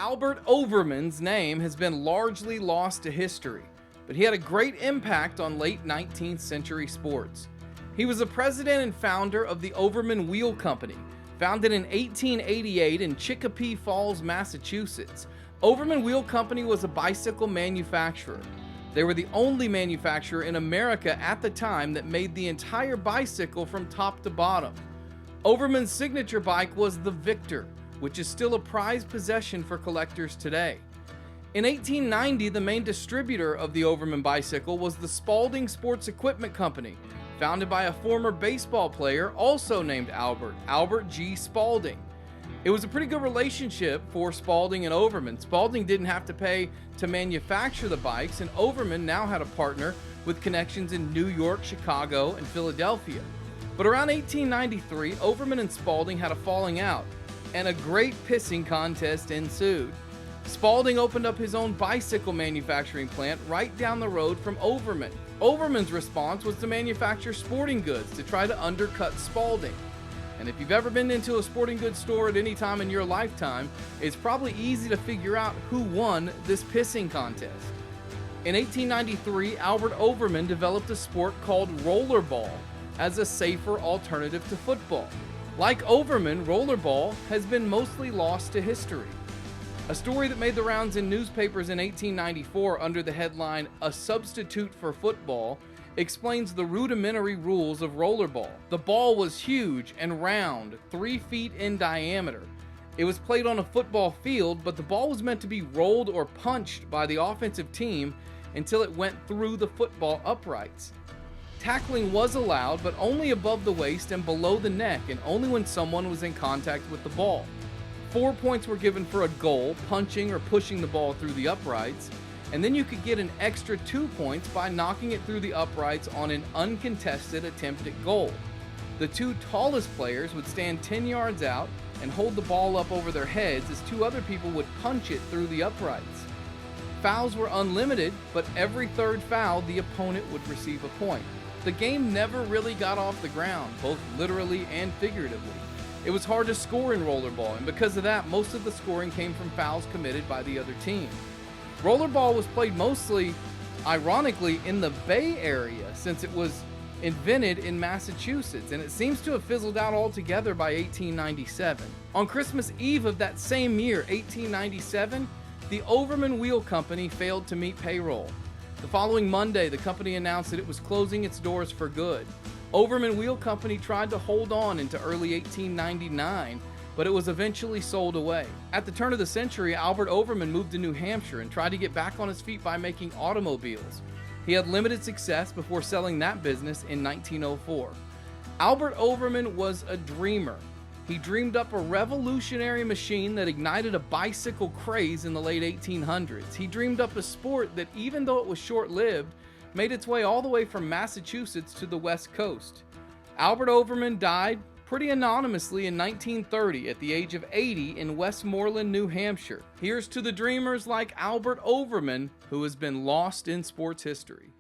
Albert Overman's name has been largely lost to history, but he had a great impact on late 19th century sports. He was the president and founder of the Overman Wheel Company, founded in 1888 in Chicopee Falls, Massachusetts. Overman Wheel Company was a bicycle manufacturer. They were the only manufacturer in America at the time that made the entire bicycle from top to bottom. Overman's signature bike was the Victor, which is still a prized possession for collectors today. In 1890, the main distributor of the Overman bicycle was the Spalding Sports Equipment Company, founded by a former baseball player also named Albert G. Spalding. It was a pretty good relationship for Spalding and Overman. Spalding didn't have to pay to manufacture the bikes, and Overman now had a partner with connections in New York, Chicago, and Philadelphia. But around 1893, Overman and Spalding had a falling out, and a great pissing contest ensued. Spalding opened up his own bicycle manufacturing plant right down the road from Overman. Overman's response was to manufacture sporting goods to try to undercut Spalding. And if you've ever been into a sporting goods store at any time in your lifetime, it's probably easy to figure out who won this pissing contest. In 1893, Albert Overman developed a sport called rollerball as a safer alternative to football. Like Overman, rollerball has been mostly lost to history. A story that made the rounds in newspapers in 1894 under the headline, "A Substitute for Football," explains the rudimentary rules of rollerball. The ball was huge and round, 3 feet in diameter. It was played on a football field, but the ball was meant to be rolled or punched by the offensive team until it went through the football uprights. Tackling was allowed, but only above the waist and below the neck, and only when someone was in contact with the ball. 4 points were given for a goal, punching or pushing the ball through the uprights, and then you could get an extra 2 points by knocking it through the uprights on an uncontested attempt at goal. The 2 tallest players would stand 10 yards out and hold the ball up over their heads as 2 other people would punch it through the uprights. Fouls were unlimited, but every 3rd foul, the opponent would receive a point. The game never really got off the ground, both literally and figuratively. It was hard to score in rollerball, and because of that, most of the scoring came from fouls committed by the other team. Rollerball was played mostly, ironically, in the Bay Area since it was invented in Massachusetts, and it seems to have fizzled out altogether by 1897. On Christmas Eve of that same year, 1897, the Overman Wheel Company failed to meet payroll. The following Monday, the company announced that it was closing its doors for good. Overman Wheel Company tried to hold on into early 1899, but it was eventually sold away. At the turn of the century, Albert Overman moved to New Hampshire and tried to get back on his feet by making automobiles. He had limited success before selling that business in 1904. Albert Overman was a dreamer. He dreamed up a revolutionary machine that ignited a bicycle craze in the late 1800s. He dreamed up a sport that, even though it was short-lived, made its way all the way from Massachusetts to the West Coast. Albert Overman died pretty anonymously in 1930 at the age of 80 in Westmoreland, New Hampshire. Here's to the dreamers like Albert Overman, who has been lost in sports history.